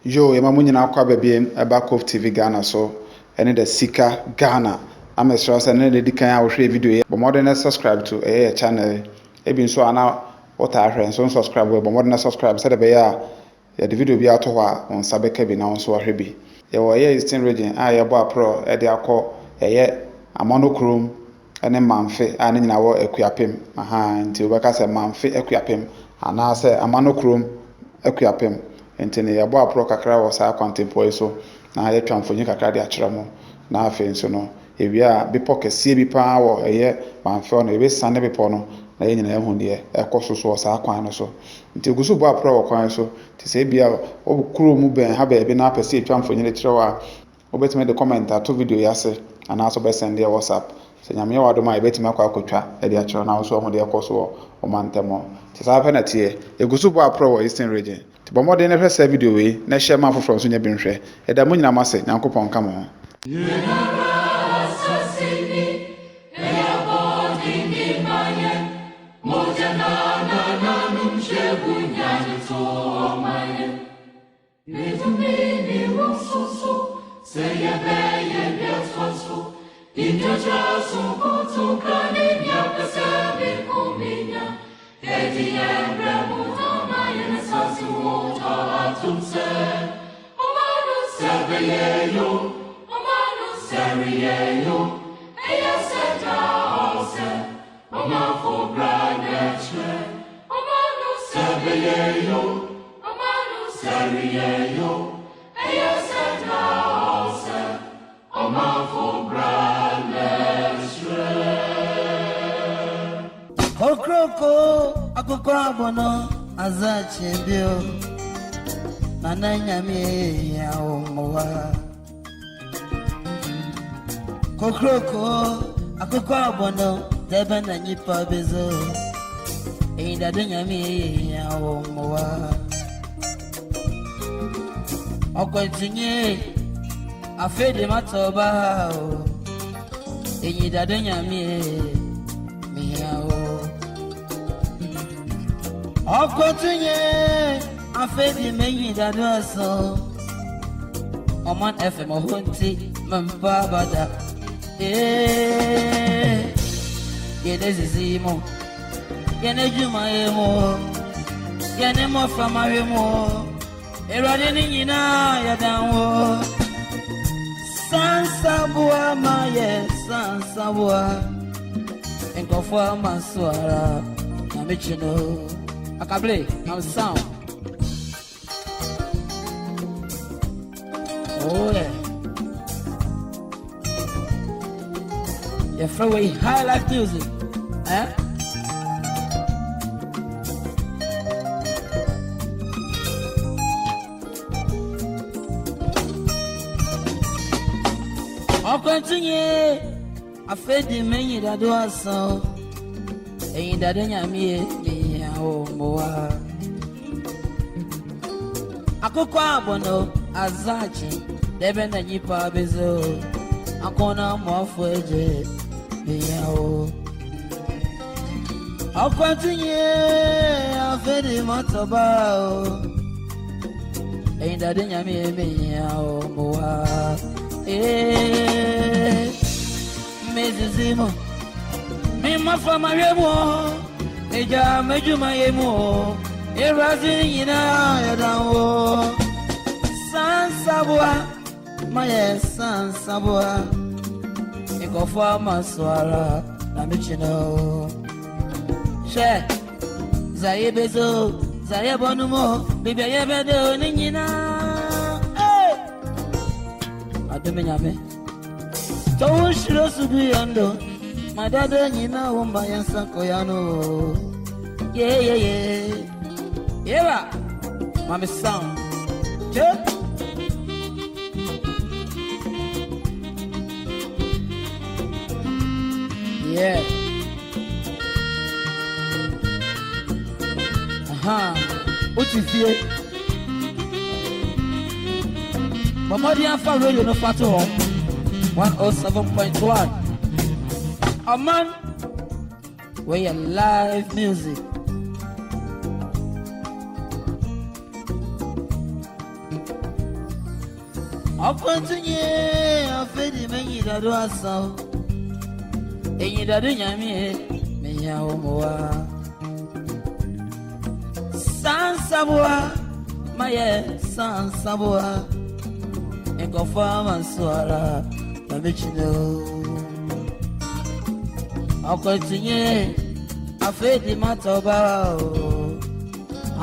Yo, ema munyi na akwa bebiem eba Cove TV Ghana so ene the Sika Ghana. I'm sure say na dey kan a wo hwe video ye. But more than subscribe to channel. Ebi nso ana what ahwe nso subscribe but more than subscribe say the be ya the video bi ato ho a on sabeka bi na nso ahwe bi. Ye wo ye Eastern region a ye bo apro e de akọ ye Amanokrom ene Mamfe a ne nyina wo Akuapem. Nti obeka say Mamfe Akuapem ana say Amanokrom Akuapem. Ntene yabo apro kakra wo sa kwantempo so na ye twamfonyi kakra de akyerɛ mo na afi nso no ewia bipo kɛseɛ bi paa wo ɛyɛ Mamfe no ebe sane bipo no na ye nyina ehu de ɛkɔ so sa kwan no so nti gusu bo apro wo kwan so ti sɛ bia wo kuro mu ben ha ba bi na apɛsɛ twamfonyi de kyerɛ wa obetime de comment ato video yase ana so be send ya WhatsApp sɛ nyame wa do ma ebetime akɔ akotwa de akyerɛ na wo so ho de ɛkɔ so o mantemo ti sa fa na tie egusu bo apro wo Eastern region ti bo modern na hwɛ video we na share ma foforo so nya bi nhwɛ ɛda mo nyina mase nyankopɔn ka mo Okroko akukura bono azache bio nananyami ya omowa Okroko akukura bono debe na nyipa bezo inda nyami ya omowa Okwentinye afede matoba o inda nyami Okotunye afedi menyi dadoso Oman FM ohunti mempa bada Yene zizimo Yene juma emo Yene mo fama emo Erade ni nyina yadanwo Sansabua maye sansabua Enkofwa maswara Namichino Akable, I'm sound. Oh yeah. Your freeway high like music. Eh? I'll continue. I fed the menu that was so. Ain't that in me? Moa Akukwa bono azachi debe na nyipa bezo akona mwafu eje biyao Akwantinye afedi matobao Einda de nyami biyao moa Mezizimo Mima fama remo Eja mejuma yemo Erazi yina yadanwo Sansabua Maye sansabua Ikofwa maswara Na michino She Zaye bezo Zaye bonumo Bibia yebedo ninyina Adume nyame Towu shiro sudu yondo Madada nyina wumba yansako yano Yeah Eva Mami sound Chop Yeah Utifie Mamadi Alpha Radio no Fatu Home 107.1 A man where you live music Afontunye afedi menyi dadu asaw. Enyi dadu nyami menya omoa. Sansabua maye sansabua. Enkofa manswara mabechino. Afontunye afedi matoba o.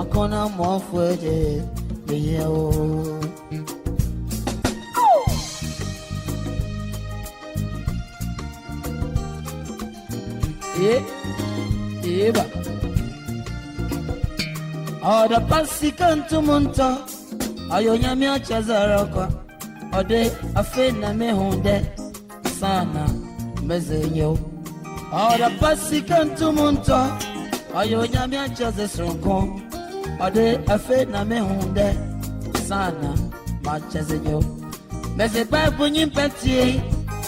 Akona mofweje menya o. Eba. Oda pasikantu munta. Ayo nyami achazaraka. Ode afena mehunde. Sana mezenyo. Oda pasikantu munta. Ayo nyami achazesronko. Ode afena mehunde. Sana machazenyo. Meze babu nyimpati.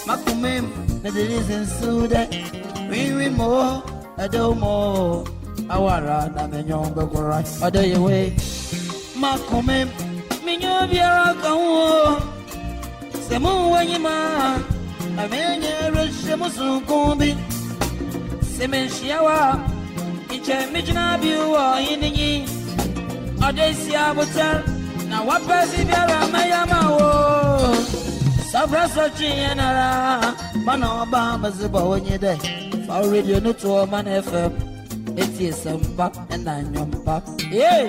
Makumem medelizen sude. We more, I do more. Awara na menyonga kora. Ado yewe. Makome minyo biara kawo. Semu wanyima. Amenye reshe musukumbi. Semenshiawa. Iche mijina biwa ininyi. Ado isi abutar. Na wapesi biara mayama wo. Sabra sochi yenara. Mana waba maziba wanyide. Our radio no to Man FM. It is some back and I'm back. Yeah.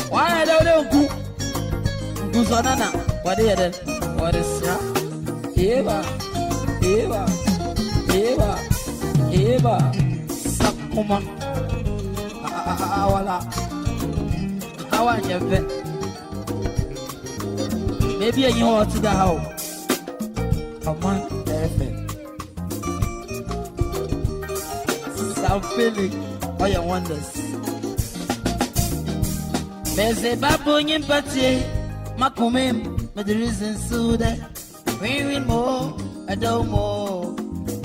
Why don't you go? Sonana. What is it? What is that? Eva. Sakuma. Wala. Maybe you want to the house. Come on, South Philly, all your wonders. There's a baboon in Patti, Macumim, but the reason so that we win more, I don't more.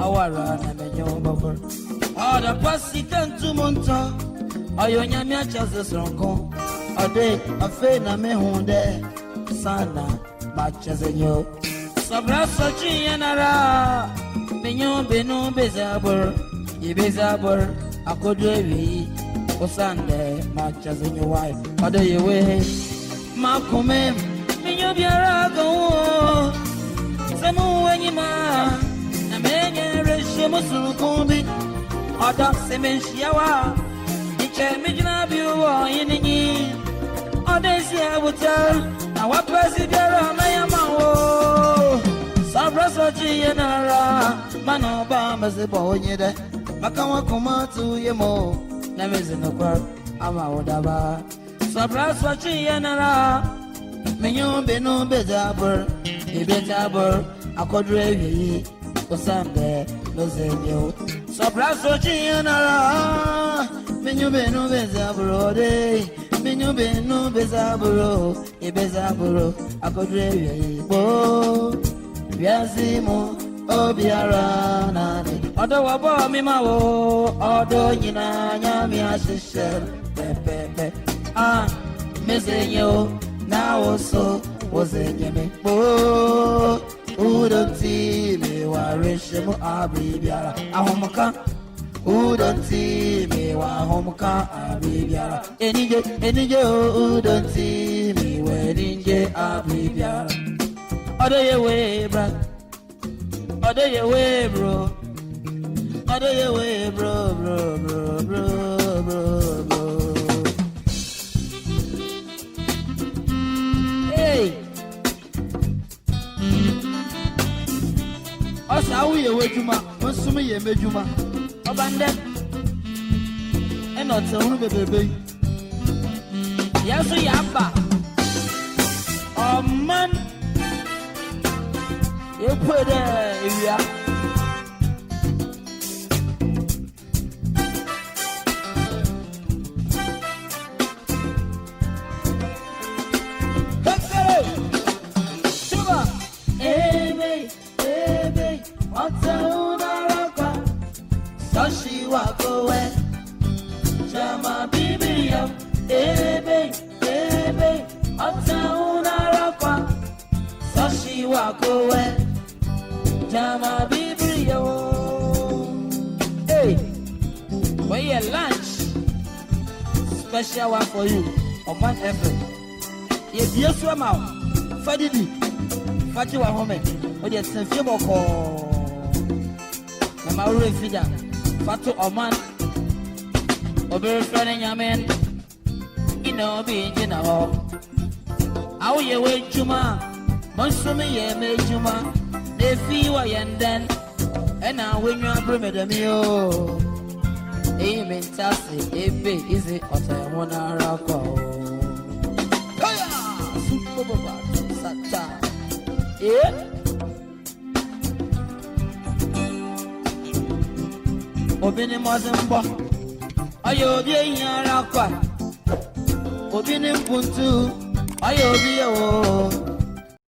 Our run and a young bubble. All the pussy come to Monta, all your Yamia Chelsea Ronco. Ode afena mehunde sana machazenyo sabra sochi yanara menyo benu bezabur ibezabur akodwewi osande machazenyo wai ode yewe makume menyo biara go semu wenyima na menye reshe musukumbi oda semenshiawa iche mijina biwa ininyi Odesi abutar na wapesi biara mayama wo Sabra sochi yenara Mano ba maziba onyede Maka wakumatu yemo Na mezi nukwar ama odaba Sabra sochi yenara Minyo benu bezabur Ibezabur Akodrevi Osande Nozenyo Sabra sochi yenara Minyo benu bezabur Ode Minyo benu bezaburo, ibezaburo, akodrewe bo. Biazimo, obiara nani. Odo wabo mimawo, odo nyina nyami ashisher, pepepe. Mezenyo, na oso, wozenyeme bo. Udonti me warishemo abibiara, ahomuka. Udonti me wa homuka abibiara enije udonti me weninje abibiara Odo yewe bra Odo yewe bro Odo yewe bro Hey Osa wu yewe juma Onsumi yeme juma Obande Eno te hunu bebebe Yasu yaba Oman Yekwede ewia Hekere Chuba Ebe Ota unaraka Sashi Jama Bibrio. Hey, for your lunch, special one for you. On one effort. If you swim out, Fadidi, Fatiwa Home, or the Senfimo call. Namaru Fida, Fatu Oman, Ober Friend Yaman, you know, being in a hall. How you wait, Juma, Monsumi, ye made Juma, they feel and then, and now when you are brimmed meal. Amen, Tassi, Ebe, easy, or I wanna rock. Sacha, eh? Obini Mozambo, Ayobi Yarakwa, Obini Puntu, Ayobi.